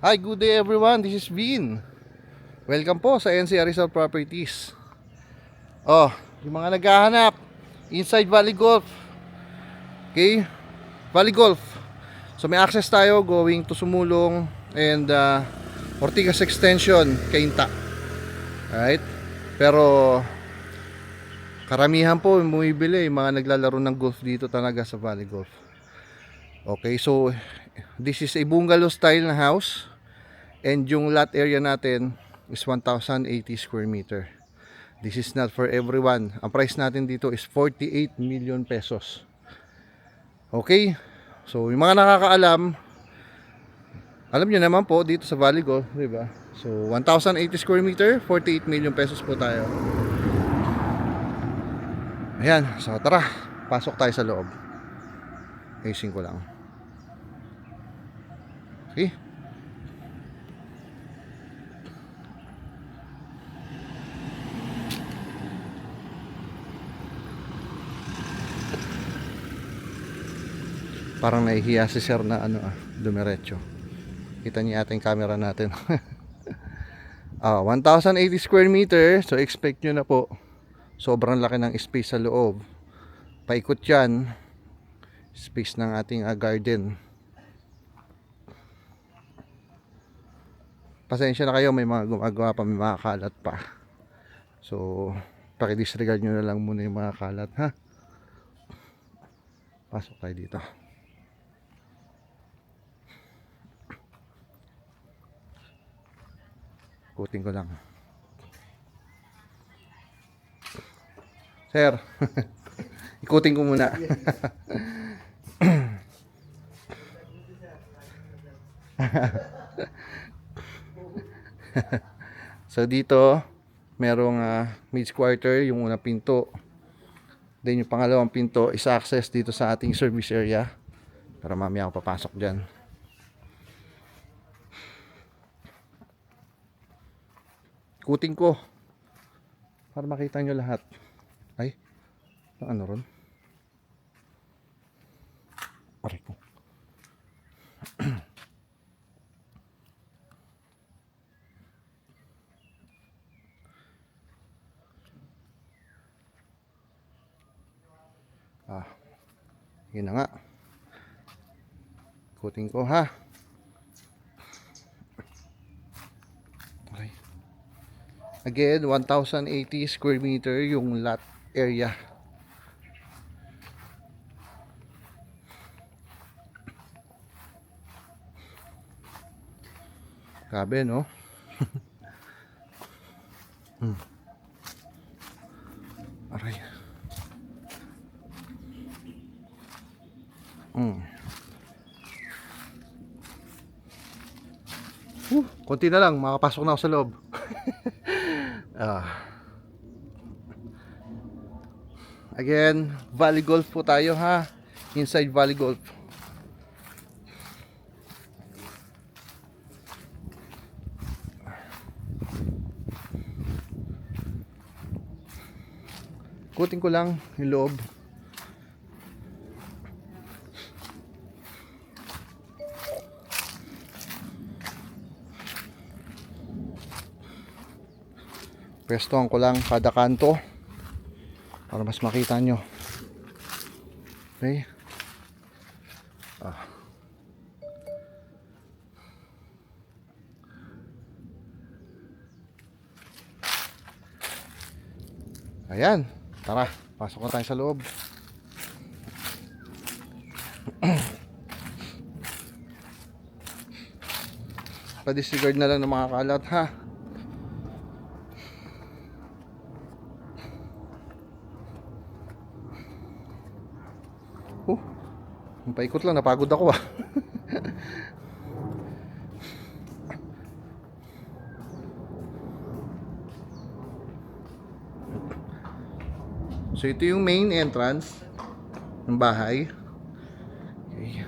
Hi, good day everyone. This is Vin. Welcome po sa NCR Rizal Properties. Oh, yung mga naghahanap inside Valley Golf. Okay? Valley Golf. So may access tayo going to Sumulong and Ortigas Extension, Cainta. Alright? Pero karamihan po yung bumibili, yung mga naglalaro ng golf dito talaga sa Valley Golf. Okay, so this is a bungalow style na house. And yung lot area natin is 1,080 square meter. This is not for everyone. Ang price natin dito is 48 million pesos. Okay? So, yung mga nakakaalam, alam nyo naman po dito sa Valley Golf, di ba? So, 1,080 square meter, 48 million pesos po tayo. Ayan. So, tara. Pasok tayo sa loob. Ayusin ko lang. Okay? Parang nahihiya si sir na dumiretso. Kita niyo ating camera natin. 1,080 square meter. So expect nyo na po, sobrang laki ng space sa loob. Paikot yan, space ng ating garden. Pasensya na kayo, may mga gumagawa pa, may mga kalat pa. So paki-disregard nyo na lang muna yung mga kalat, ha. Pasok tayo dito. Ikutin ko lang. Sir, ikutin ko muna. So dito, merong mid quarter, yung unang pinto. Then yung pangalawang pinto is access dito sa ating service area. Pero mamaya ako papasok dyan. Ikutin ko para makita nyo lahat. Ay, ano ron? Aray ko. Yun na nga. Ikutin ko, ha. Okay. Again, 1,080 square meter yung lot area. Grabe, no? Aray. Konti na lang, makapasok na ako sa loob. Again, Valley Golf po tayo, ha. Inside Valley Golf. Kutin ko lang yung loob. Pwestohan ko lang kada kanto para mas makita nyo. Okay. Ayan. Tara, pasok na tayo sa loob. Pa-disregard na lang ng mga kalat, ha. Paikot lang, napagod ako, ah. So ito yung main entrance ng bahay. Okay.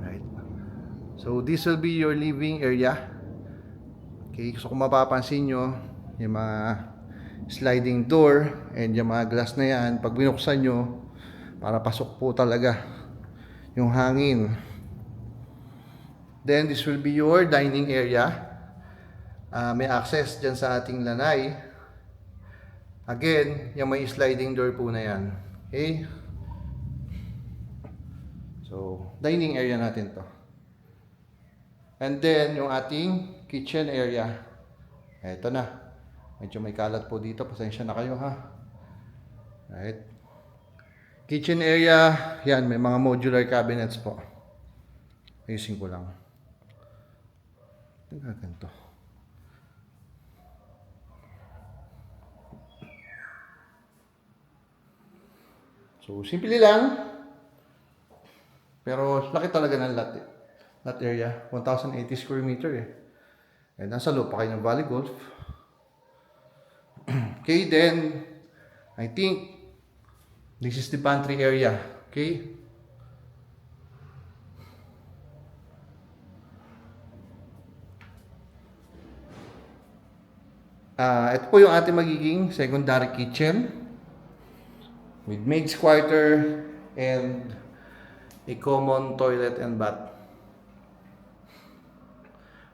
Right. So this will be your living area. Okay, so kung mapapansin nyo, yung mga sliding door and yung mga glass na yan, pag binuksan nyo, para pasok po talaga yung hangin. Then this will be your dining area. May access dyan sa ating lanay. Again, yung may sliding door po na yan. Okay? So, dining area natin to. And then, yung ating kitchen area. Eto na. Medyo may kalat po dito. Pasensya na kayo ha. Right. Kitchen area. Yan, may mga modular cabinets po. Ayusin ko lang. Ganito. So, simple lang. Pero, laki talaga ng lot area. 1,080 square meter eh. And nasa loob pa kayo ng Valley Golf. Okay, then, I think, this is the pantry area. Okay? Ito po yung ating magiging secondary kitchen with maid's quarter and a common toilet and bath.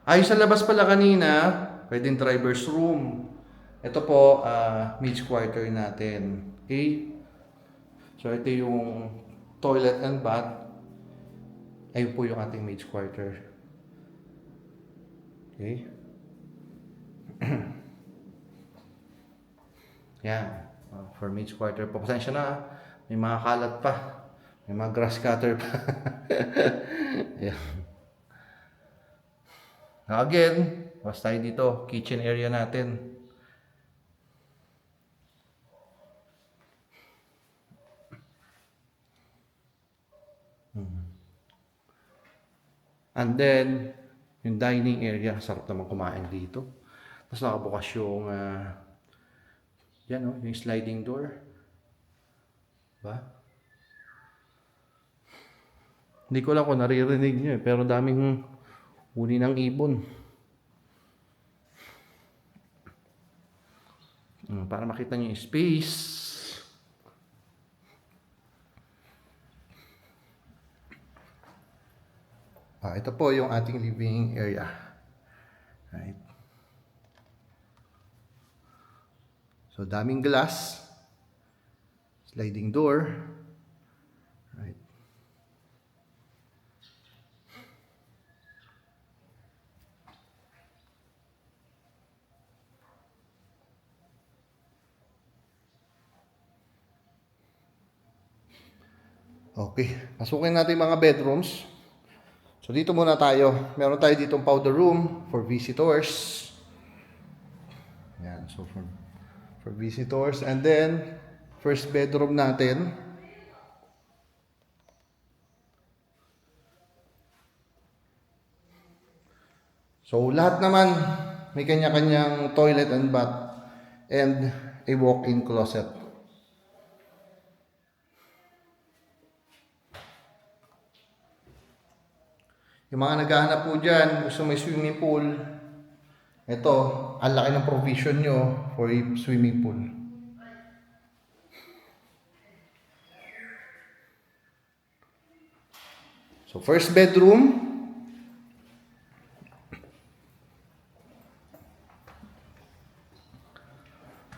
Ayos sa labas pala kanina, pwedeng driver's room. Ito po, maid's quarter natin. Okay? So, ito yung toilet and bath. Ayun po yung ating maid's quarter. Okay? Yan. For maid's quarter po. Pasensya na. May mga kalat pa. May mga grass cutter pa. Yan. Now again, was tayo dito. Kitchen area natin. And then, yung dining area. Sarap naman kumain dito. Tapos nakabukas yung yan o, yung sliding door. Diba? Hindi ko lang kung naririnig nyo eh, pero daming huni ng ibon. Para makita nyo yung space. Ito po yung ating living area. Right. So, daming glass. Sliding door. Right. Okay. Pasukin natin yung mga bedrooms. So, dito muna tayo. Meron tayo ditong powder room for visitors. Yan. So, for visitors. And then, first bedroom natin. So, lahat naman may kanya-kanyang toilet and bath and a walk-in closet. Yung mga naghahanap po dyan, gusto may swimming pool, ito, ang laki ng provision nyo for a swimming pool. So, first bedroom.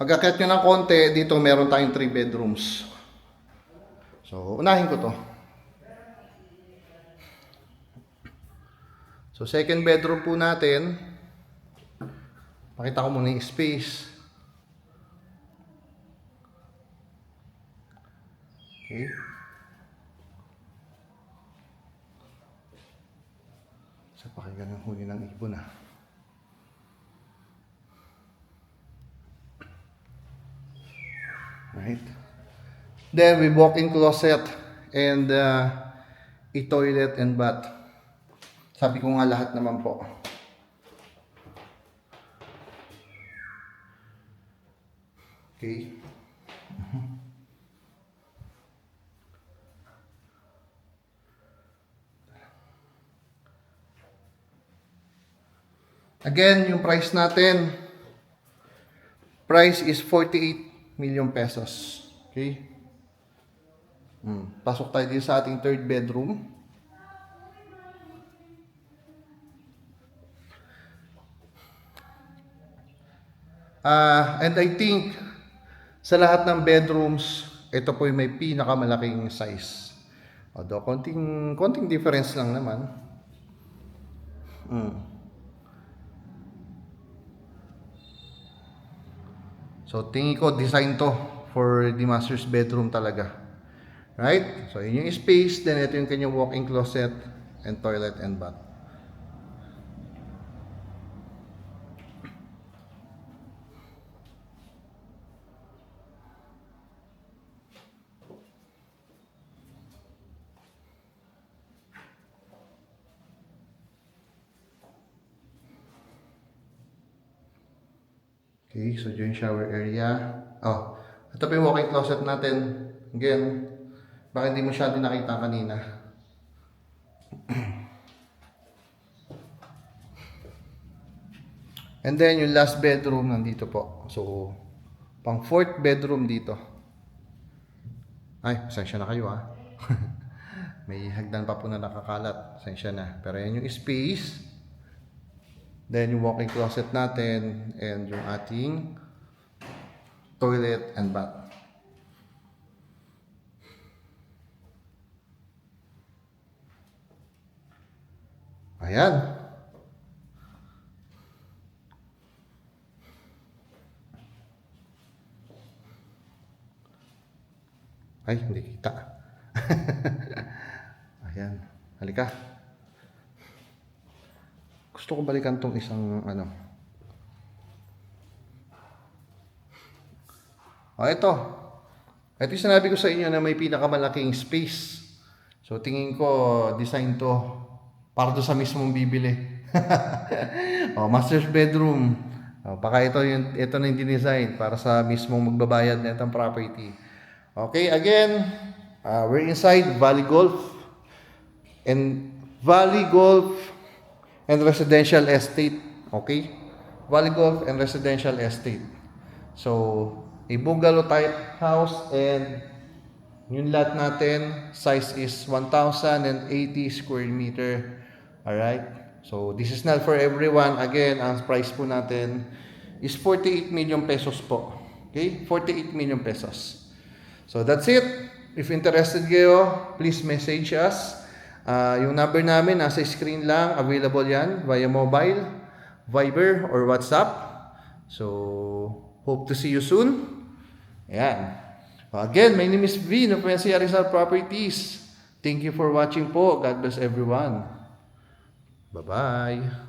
Pag-akyat nyo ng konti, dito meron tayong 3 bedrooms. So, unahin ko to. So, second bedroom po natin. Pakita ko muna yung space. Okay. Sa pakinggan ng huli ng ibon ah. Right. Then we walk-in closet and a toilet and bath. Sabi ko nga lahat naman po. Okay. Again, yung price natin, price is 48 million pesos. Okay? Pasok tayo dito sa ating third bedroom. And I think sa lahat ng bedrooms, ito po yung may pinakamalaking size. Although konting difference lang naman. So tingin ko design to for the master's bedroom talaga. Right? So yun yung space, then ito yung kanyang walk-in closet and toilet and bath. Okay, so yung shower area. Oh, ito pa yung walk-in closet natin. Again, baka hindi mo siya din nakita kanina. And then yung last bedroom nandito po. So, pang fourth bedroom dito. Ay, pasensya na kayo ha. May hagdan pa po na nakakalat. Pasensya na. Pero yan yung space. Then yung walk-in closet natin and yung ating toilet and bath. Ayan. Ay, hindi kita. Ayan. Halika. Gusto ko balikan tong isang ano. Ito. Ito yung sinabi ko sa inyo na may pinakamalaking space. So, tingin ko, design to para do sa mismong bibili. Master's bedroom. Baka ito na yung dinesign para sa mismong magbabayad na itong property. Okay, again, we're inside Valley Golf and Residential Estate. Okay? Valley Golf and Residential Estate. So, a bungalow type house and yung lot natin, size is 1,080 square meter. Alright? So, this is not for everyone. Again, ang price po natin is 48 million pesos po. Okay? 48 million pesos. So, that's it. If interested kayo, please message us. Yung number namin, nasa screen lang. Available yan via mobile, Viber, or WhatsApp. So, hope to see you soon. Ayan. Again, my name is Vin of NCR Rizal Properties. Thank you for watching po. God bless everyone. Bye-bye.